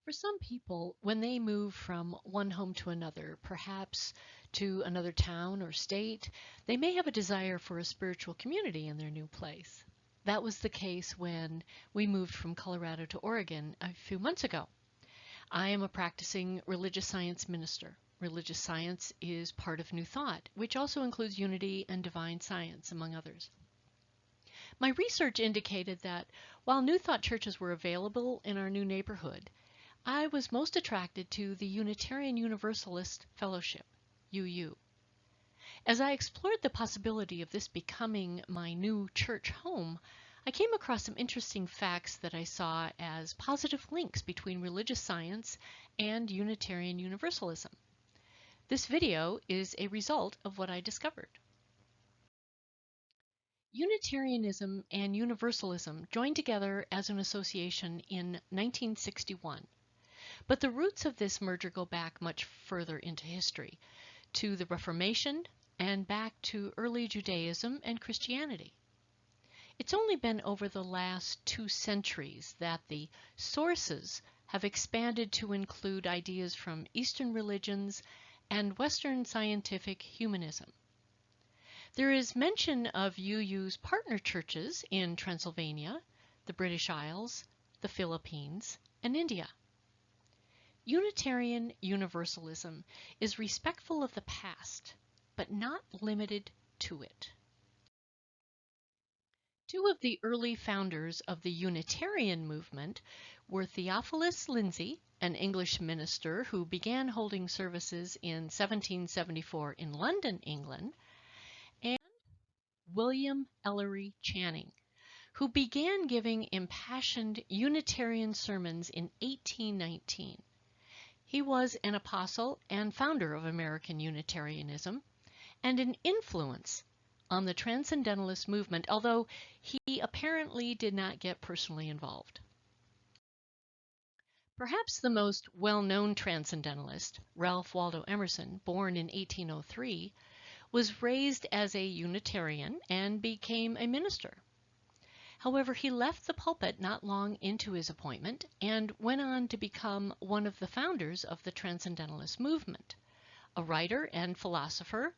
For some people, when they move from one home to another, perhaps to another town or state, they may have a desire for a spiritual community in their new place. That was the case when we moved from Colorado to Oregon a few months ago. I am a practicing religious science minister. Religious science is part of New Thought, which also includes unity and divine science, among others. My research indicated that while New Thought churches were available in our new neighborhood, I was most attracted to the Unitarian Universalist Fellowship, UU. As I explored the possibility of this becoming my new church home, I came across some interesting facts that I saw as positive links between religious science and Unitarian Universalism. This video is a result of what I discovered. Unitarianism and Universalism joined together as an association in 1961. But the roots of this merger go back much further into history, to the Reformation and back to early Judaism and Christianity. It's only been over the last 2 centuries that the sources have expanded to include ideas from Eastern religions and Western scientific humanism. There is mention of UU's partner churches in Transylvania, the British Isles, the Philippines, and India. Unitarian Universalism is respectful of the past, but not limited to it. 2 of the early founders of the Unitarian movement were Theophilus Lindsey, an English minister who began holding services in 1774 in London, England, and William Ellery Channing, who began giving impassioned Unitarian sermons in 1819. He was an apostle and founder of American Unitarianism and an influence on the Transcendentalist movement, although he apparently did not get personally involved. Perhaps the most well-known Transcendentalist, Ralph Waldo Emerson, born in 1803, was raised as a Unitarian and became a minister. However, he left the pulpit not long into his appointment and went on to become one of the founders of the Transcendentalist movement, a writer and philosopher,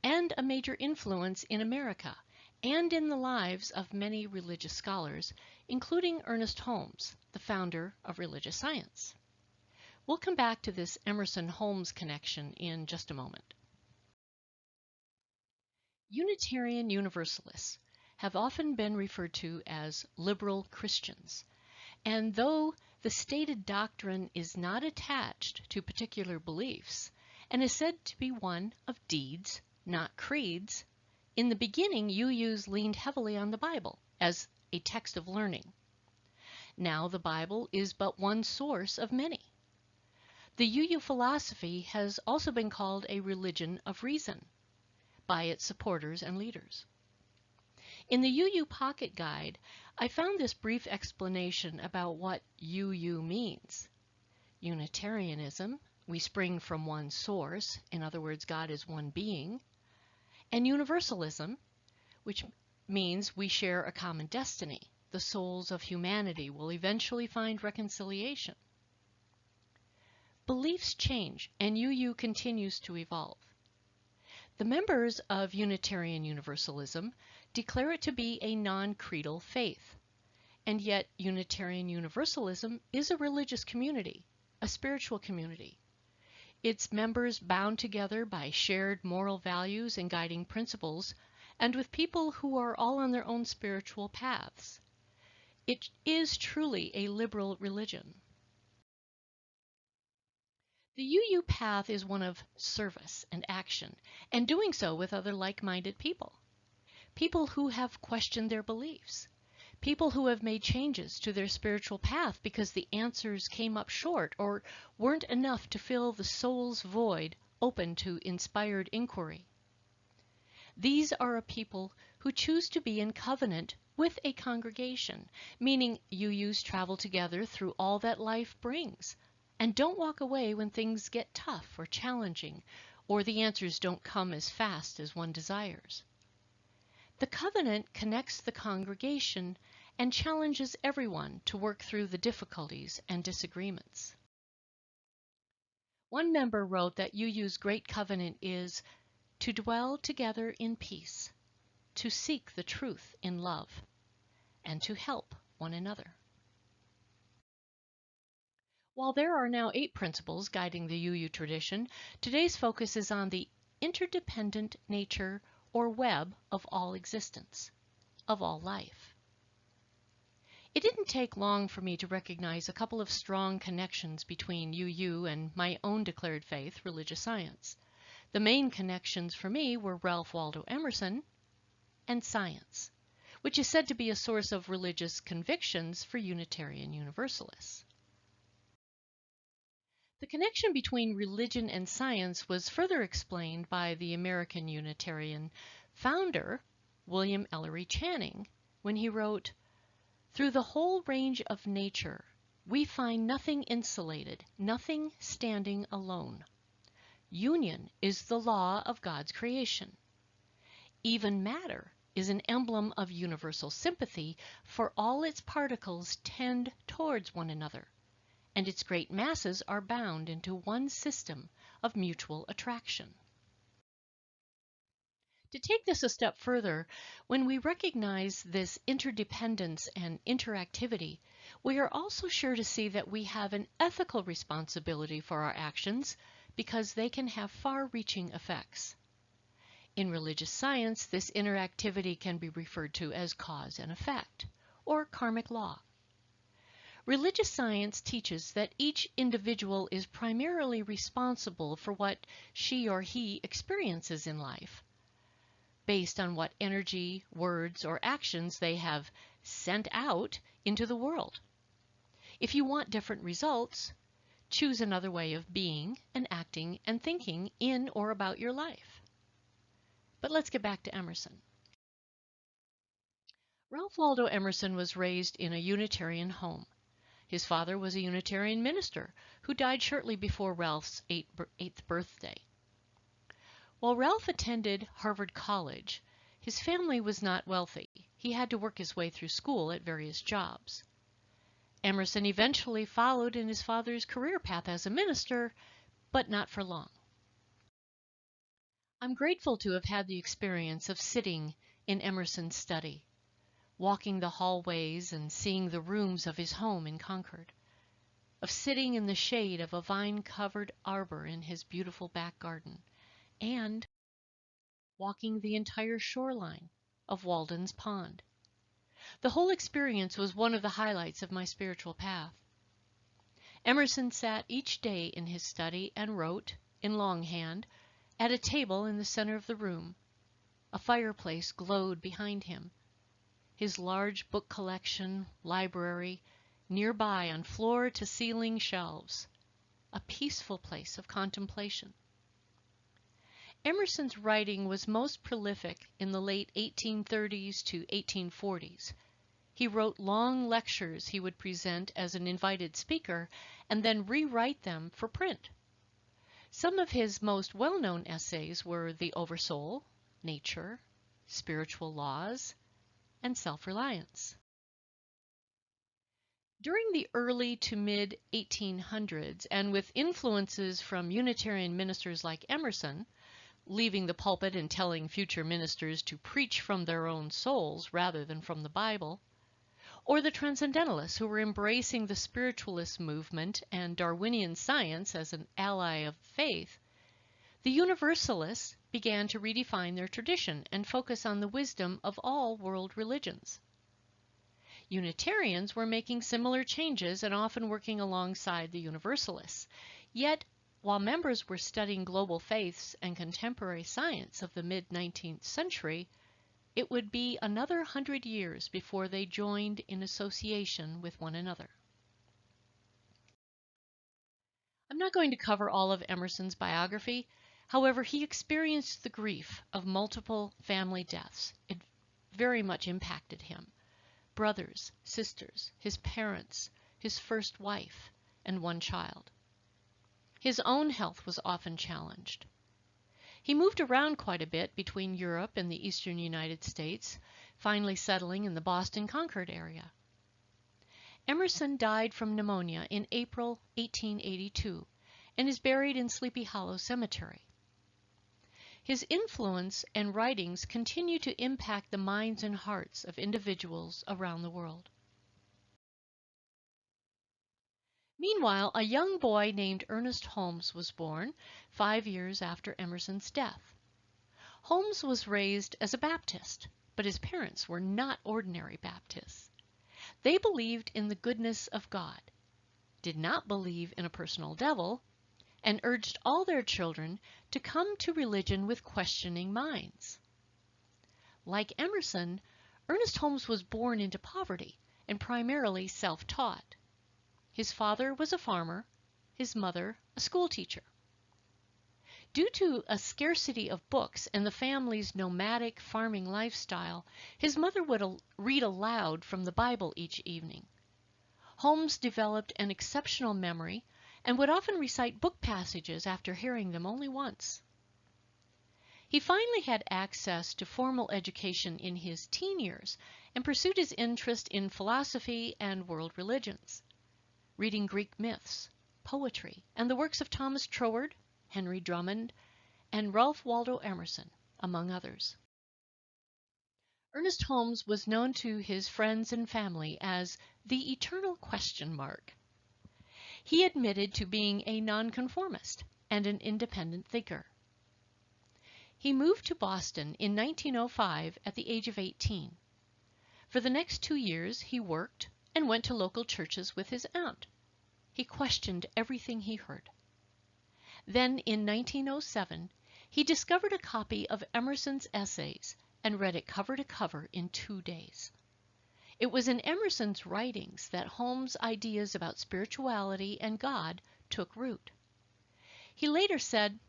and a major influence in America and in the lives of many religious scholars, including Ernest Holmes, the founder of religious science. We'll come back to this Emerson-Holmes connection in just a moment. Unitarian Universalists have often been referred to as liberal Christians, and though the stated doctrine is not attached to particular beliefs and is said to be one of deeds, not creeds, in the beginning UUs leaned heavily on the Bible as a text of learning. Now the Bible is but one source of many. The UU philosophy has also been called a religion of reason by its supporters and leaders. In the UU Pocket Guide, I found this brief explanation about what UU means. Unitarianism, we spring from one source, in other words, God is one being, and Universalism, which means we share a common destiny. The souls of humanity will eventually find reconciliation. Beliefs change, and UU continues to evolve. The members of Unitarian Universalism declare it to be a non-creedal faith, and yet Unitarian Universalism is a religious community, a spiritual community. Its members bound together by shared moral values and guiding principles, and with people who are all on their own spiritual paths. It is truly a liberal religion. The UU path is one of service and action, and doing so with other like-minded people. People who have questioned their beliefs. People who have made changes to their spiritual path because the answers came up short or weren't enough to fill the soul's void open to inspired inquiry. These are a people who choose to be in covenant with a congregation, meaning UUs travel together through all that life brings, and don't walk away when things get tough or challenging, or the answers don't come as fast as one desires. The covenant connects the congregation and challenges everyone to work through the difficulties and disagreements. One member wrote that UU's great covenant is to dwell together in peace, to seek the truth in love, and to help one another. While there are now 8 principles guiding the UU tradition, today's focus is on the interdependent nature or web of all existence, of all life. It didn't take long for me to recognize a couple of strong connections between UU and my own declared faith, religious science. The main connections for me were Ralph Waldo Emerson and science, which is said to be a source of religious convictions for Unitarian Universalists. The connection between religion and science was further explained by the American Unitarian founder, William Ellery Channing, when he wrote, "Through the whole range of nature, we find nothing insulated, nothing standing alone. Union is the law of God's creation. Even matter is an emblem of universal sympathy, for all its particles tend towards one another, and its great masses are bound into one system of mutual attraction." To take this a step further, when we recognize this interdependence and interactivity, we are also sure to see that we have an ethical responsibility for our actions because they can have far-reaching effects. In religious science, this interactivity can be referred to as cause and effect, or karmic law. Religious science teaches that each individual is primarily responsible for what she or he experiences in life, based on what energy, words, or actions they have sent out into the world. If you want different results, choose another way of being and acting and thinking in or about your life. But let's get back to Emerson. Ralph Waldo Emerson was raised in a Unitarian home. His father was a Unitarian minister who died shortly before Ralph's 8th birthday. While Ralph attended Harvard College, his family was not wealthy. He had to work his way through school at various jobs. Emerson eventually followed in his father's career path as a minister, but not for long. I'm grateful to have had the experience of sitting in Emerson's study, walking the hallways and seeing the rooms of his home in Concord, of sitting in the shade of a vine-covered arbor in his beautiful back garden, and walking the entire shoreline of Walden's Pond. The whole experience was one of the highlights of my spiritual path. Emerson sat each day in his study and wrote, in longhand, at a table in the center of the room. A fireplace glowed behind him. His large book collection, library, nearby on floor-to-ceiling shelves. A peaceful place of contemplation. Emerson's writing was most prolific in the late 1830s to 1840s. He wrote long lectures he would present as an invited speaker and then rewrite them for print. Some of his most well-known essays were The Oversoul, Nature, Spiritual Laws, and Self-Reliance. During the early to mid-1800s, and with influences from Unitarian ministers like Emerson, leaving the pulpit and telling future ministers to preach from their own souls rather than from the Bible, or the Transcendentalists who were embracing the spiritualist movement and Darwinian science as an ally of faith, the Universalists began to redefine their tradition and focus on the wisdom of all world religions. Unitarians were making similar changes and often working alongside the Universalists. Yet, while members were studying global faiths and contemporary science of the mid-19th century, it would be another 100 years before they joined in association with one another. I'm not going to cover all of Emerson's biography. However, he experienced the grief of multiple family deaths. It very much impacted him. Brothers, sisters, his parents, his first wife, and one child. His own health was often challenged. He moved around quite a bit between Europe and the eastern United States, finally settling in the Boston-Concord area. Emerson died from pneumonia in April 1882, and is buried in Sleepy Hollow Cemetery. His influence and writings continue to impact the minds and hearts of individuals around the world. Meanwhile, a young boy named Ernest Holmes was born 5 years after Emerson's death. Holmes was raised as a Baptist, but his parents were not ordinary Baptists. They believed in the goodness of God, did not believe in a personal devil, and urged all their children to come to religion with questioning minds. Like Emerson, Ernest Holmes was born into poverty and primarily self-taught. His father was a farmer, his mother a schoolteacher. Due to a scarcity of books and the family's nomadic farming lifestyle, his mother would read aloud from the Bible each evening. Holmes developed an exceptional memory and would often recite book passages after hearing them only once. He finally had access to formal education in his teen years and pursued his interest in philosophy and world religions, reading Greek myths, poetry, and the works of Thomas Troward, Henry Drummond, and Ralph Waldo Emerson, among others. Ernest Holmes was known to his friends and family as the eternal question mark. He admitted to being a nonconformist and an independent thinker. He moved to Boston in 1905 at the age of 18. For the next 2 years, he worked and went to local churches with his aunt. He questioned everything he heard. Then, in 1907, he discovered a copy of Emerson's essays and read it cover to cover in 2 days. It was in Emerson's writings that Holmes' ideas about spirituality and God took root. He later said,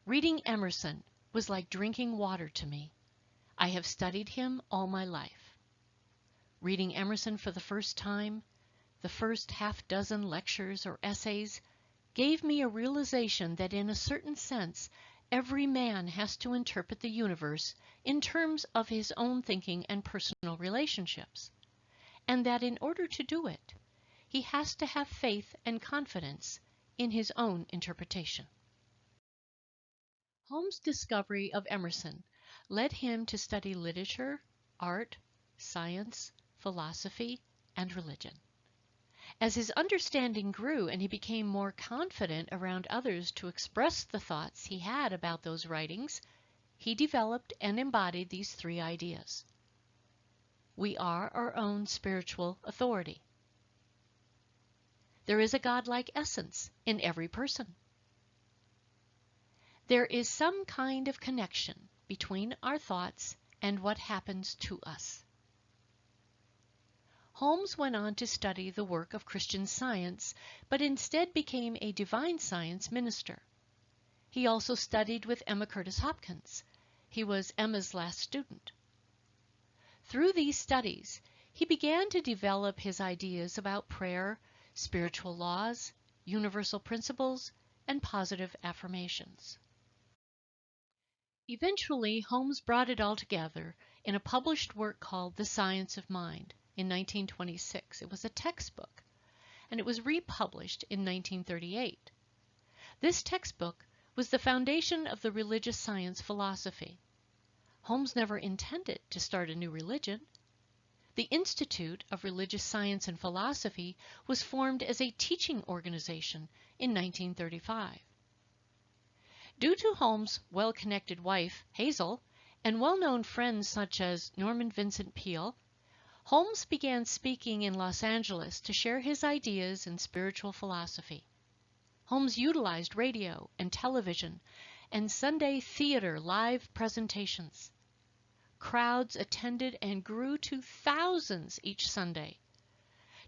"Reading Emerson was like drinking water to me. I have studied him all my life." Reading Emerson for the first time, the first half-dozen lectures or essays, gave me a realization that in a certain sense, every man has to interpret the universe in terms of his own thinking and personal relationships, and that in order to do it, he has to have faith and confidence in his own interpretation. Holmes' discovery of Emerson led him to study literature, art, science, philosophy, and religion. As his understanding grew and he became more confident around others to express the thoughts he had about those writings, he developed and embodied these 3 ideas. We are our own spiritual authority. There is a godlike essence in every person. There is some kind of connection between our thoughts and what happens to us. Holmes went on to study the work of Christian Science, but instead became a divine science minister. He also studied with Emma Curtis Hopkins. He was Emma's last student. Through these studies, he began to develop his ideas about prayer, spiritual laws, universal principles, and positive affirmations. Eventually, Holmes brought it all together in a published work called The Science of Mind in 1926. It was a textbook, and it was republished in 1938. This textbook was the foundation of the religious science philosophy. Holmes never intended to start a new religion. The Institute of Religious Science and Philosophy was formed as a teaching organization in 1935. Due to Holmes' well-connected wife, Hazel, and well-known friends such as Norman Vincent Peale, Holmes began speaking in Los Angeles to share his ideas in spiritual philosophy. Holmes utilized radio and television and Sunday theater live presentations. Crowds attended and grew to thousands each Sunday.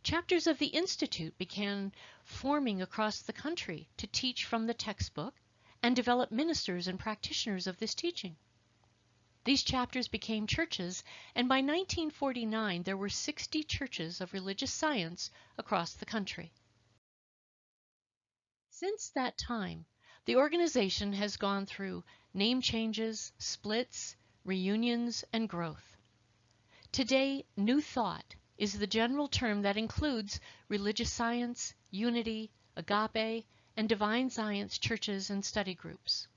Chapters of the Institute began forming across the country to teach from the textbook and develop ministers and practitioners of this teaching. These chapters became churches, and by 1949 there were 60 churches of religious science across the country. Since that time, the organization has gone through name changes, splits, reunions, and growth. Today, New Thought is the general term that includes religious science, unity, agape, and divine science churches and study groups.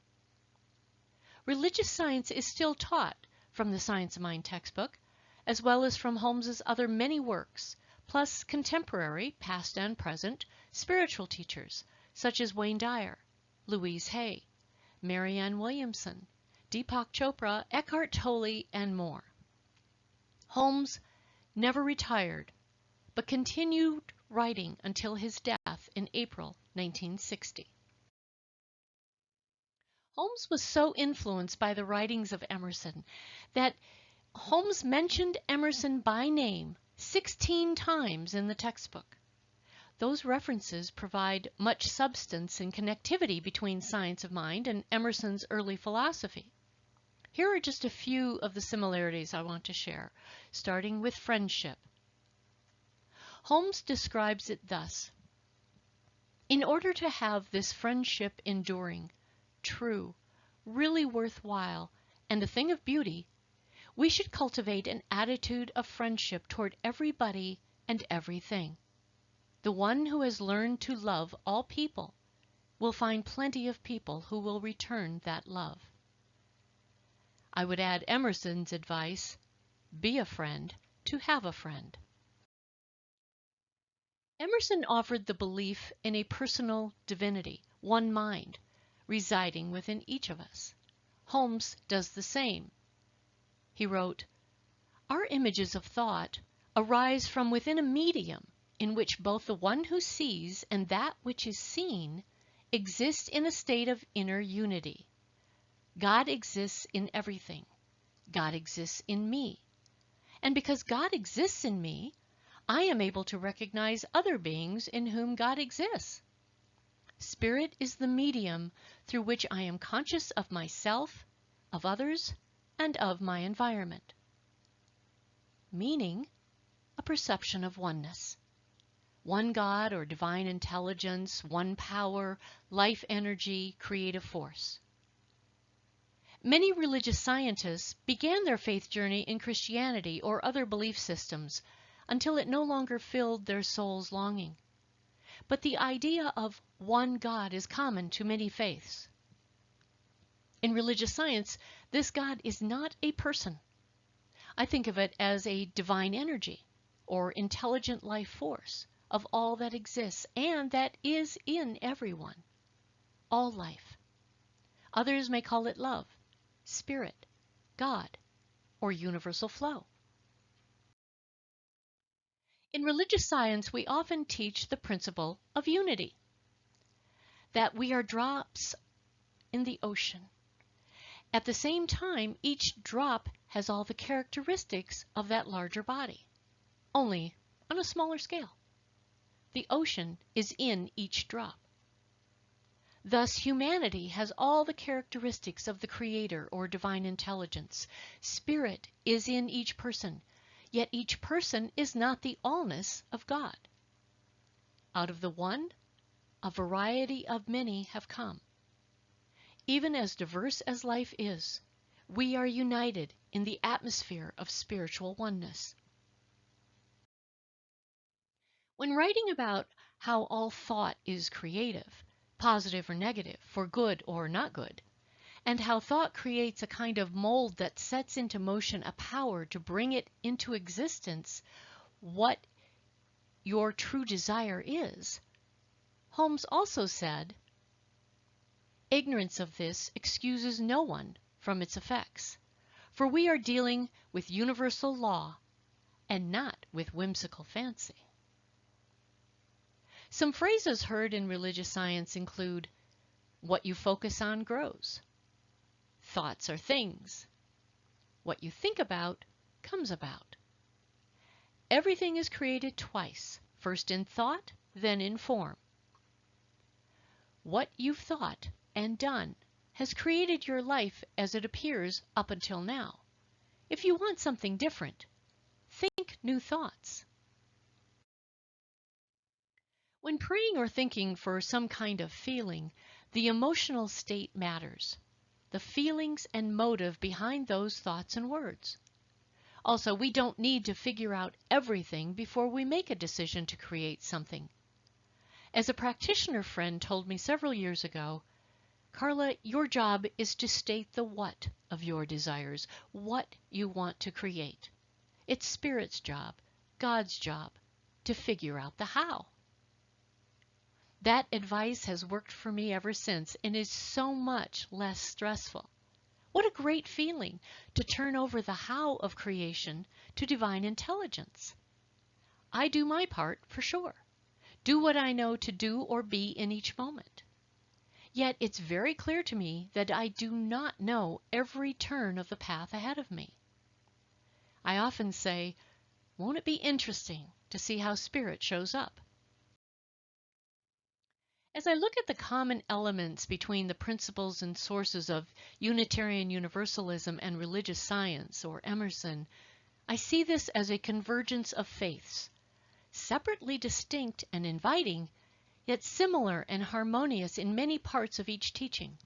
Religious science is still taught from the Science of Mind textbook, as well as from Holmes's other many works, plus contemporary, past and present, spiritual teachers such as Wayne Dyer, Louise Hay, Marianne Williamson, Deepak Chopra, Eckhart Tolle, and more. Holmes never retired, but continued writing until his death in April 1960. Holmes was so influenced by the writings of Emerson that Holmes mentioned Emerson by name 16 times in the textbook. Those references provide much substance and connectivity between Science of Mind and Emerson's early philosophy. Here are just a few of the similarities I want to share, starting with friendship. Holmes describes it thus: in order to have this friendship enduring, true, really worthwhile, and a thing of beauty, we should cultivate an attitude of friendship toward everybody and everything. The one who has learned to love all people will find plenty of people who will return that love. I would add Emerson's advice, be a friend to have a friend. Emerson offered the belief in a personal divinity, one mind, residing within each of us. Holmes does the same. He wrote, "Our images of thought arise from within a medium in which both the one who sees and that which is seen exist in a state of inner unity. God exists in everything. God exists in me. And because God exists in me, I am able to recognize other beings in whom God exists. Spirit is the medium through which I am conscious of myself, of others, and of my environment." Meaning, a perception of oneness. One God or divine intelligence, one power, life energy, creative force. Many religious scientists began their faith journey in Christianity or other belief systems until it no longer filled their soul's longing. But the idea of one God is common to many faiths. In religious science, this God is not a person. I think of it as a divine energy or intelligent life force of all that exists and that is in everyone, all life. Others may call it love, spirit, God, or universal flow. In religious science, we often teach the principle of unity, that we are drops in the ocean. At the same time, each drop has all the characteristics of that larger body, only on a smaller scale. The ocean is in each drop. Thus, humanity has all the characteristics of the Creator or divine intelligence. Spirit is in each person, yet each person is not the allness of God. Out of the one, a variety of many have come. Even as diverse as life is, we are united in the atmosphere of spiritual oneness. When writing about how all thought is creative, positive or negative, for good or not good, and how thought creates a kind of mold that sets into motion a power to bring it into existence what your true desire is, Holmes also said, "Ignorance of this excuses no one from its effects, for we are dealing with universal law and not with whimsical fancy." Some phrases heard in religious science include, "What you focus on grows," "Thoughts are things," "What you think about comes about." Everything is created twice, first in thought, then in form. What you've thought and done has created your life as it appears up until now. If you want something different, think new thoughts. When praying or thinking for some kind of feeling, the emotional state matters, the feelings and motive behind those thoughts and words. Also, we don't need to figure out everything before we make a decision to create something. As a practitioner friend told me several years ago, Carla, your job is to state the what of your desires, what you want to create. It's Spirit's job, God's job, to figure out the how. That advice has worked for me ever since and is so much less stressful. What a great feeling to turn over the how of creation to divine intelligence. I do my part for sure. Do what I know to do or be in each moment. Yet it's very clear to me that I do not know every turn of the path ahead of me. I often say, won't it be interesting to see how Spirit shows up? As I look at the common elements between the principles and sources of Unitarian Universalism and religious science, or Emerson, I see this as a convergence of faiths, separately distinct and inviting, yet similar and harmonious in many parts of each teaching.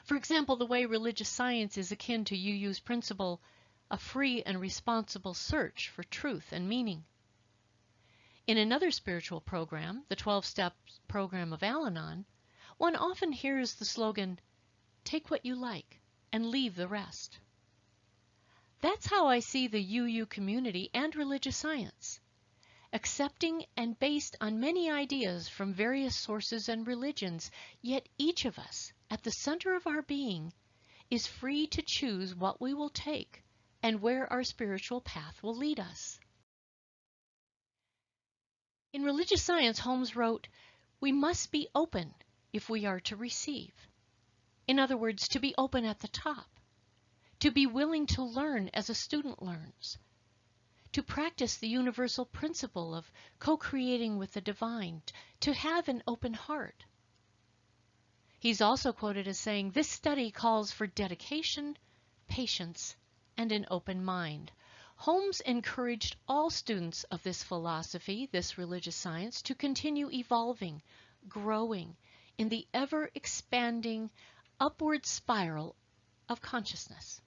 For example, the way religious science is akin to UU's principle, a free and responsible search for truth and meaning. In another spiritual program, the 12-step program of Al-Anon, one often hears the slogan, "Take what you like and leave the rest." That's how I see the UU community and religious science. Accepting and based on many ideas from various sources and religions, yet each of us, at the center of our being, is free to choose what we will take and where our spiritual path will lead us. In religious science, Holmes wrote, "We must be open if we are to receive." In other words, to be open at the top, to be willing to learn as a student learns, to practice the universal principle of co-creating with the divine, to have an open heart. He's also quoted as saying, "This study calls for dedication, patience, and an open mind." Holmes encouraged all students of this philosophy, this religious science, to continue evolving, growing in the ever-expanding upward spiral of consciousness.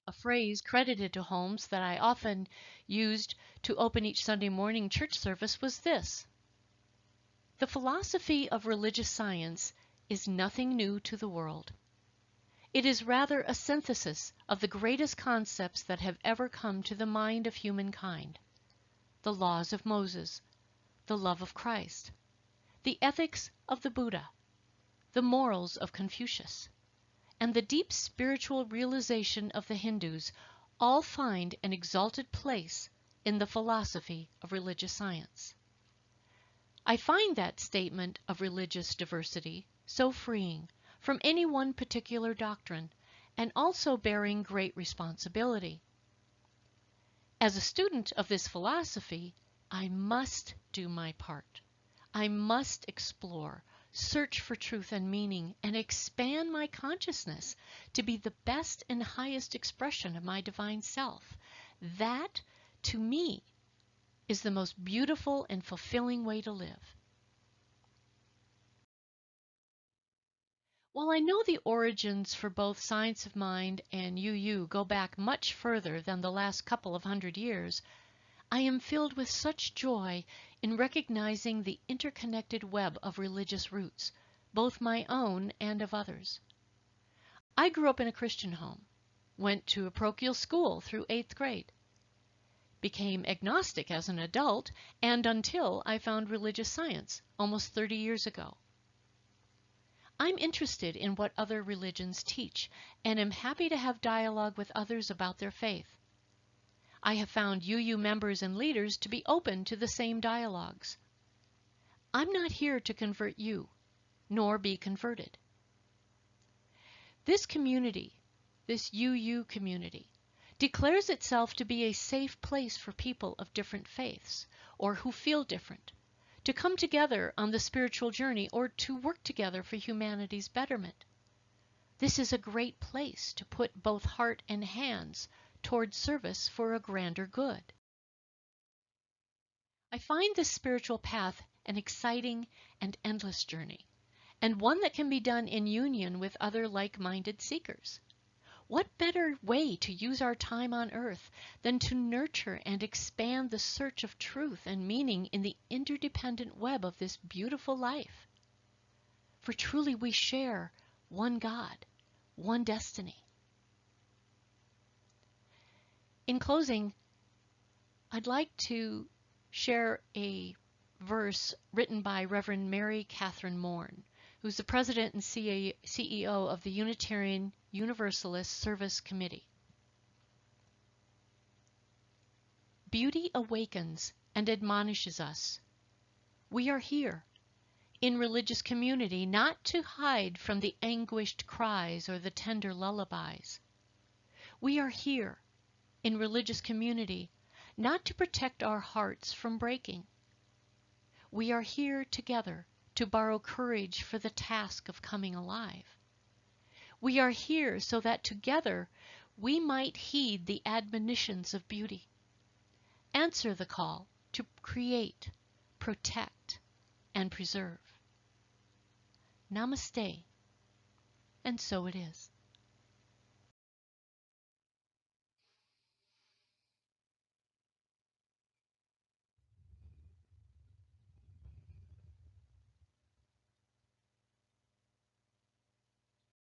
A phrase credited to Holmes that I often used to open each Sunday morning church service was this: "The philosophy of religious science is nothing new to the world. It is rather a synthesis of the greatest concepts that have ever come to the mind of humankind: the laws of Moses, the love of Christ, the ethics of the Buddha, the morals of Confucius, and the deep spiritual realization of the Hindus all find an exalted place in the philosophy of religious science." I find that statement of religious diversity so freeing from any one particular doctrine, and also bearing great responsibility. As a student of this philosophy, I must do my part. I must explore, search for truth and meaning, and expand my consciousness to be the best and highest expression of my divine self. That, to me, is the most beautiful and fulfilling way to live. While I know the origins for both Science of Mind and UU go back much further than the last couple of 100 years, I am filled with such joy in recognizing the interconnected web of religious roots, both my own and of others. I grew up in a Christian home, went to a parochial school through 8th grade, became agnostic as an adult, and until I found religious science almost 30 years ago. I'm interested in what other religions teach, and am happy to have dialogue with others about their faith. I have found UU members and leaders to be open to the same dialogues. I'm not here to convert you, nor be converted. This community, this UU community, declares itself to be a safe place for people of different faiths, or who feel different, to come together on the spiritual journey, or to work together for humanity's betterment. This is a great place to put both heart and hands toward service for a grander good. I find this spiritual path an exciting and endless journey, and one that can be done in union with other like-minded seekers. What better way to use our time on earth than to nurture and expand the search of truth and meaning in the interdependent web of this beautiful life? For truly we share one God, one destiny. In closing, I'd like to share a verse written by Reverend Mary Catherine Morn, who's the president and CEO of the Unitarian Universalist Service Committee. Beauty awakens and admonishes us. We are here in religious community not to hide from the anguished cries or the tender lullabies. We are here in religious community not to protect our hearts from breaking. We are here together to borrow courage for the task of coming alive. We are here so that together we might heed the admonitions of beauty, answer the call to create, protect, and preserve. Namaste, and so it is.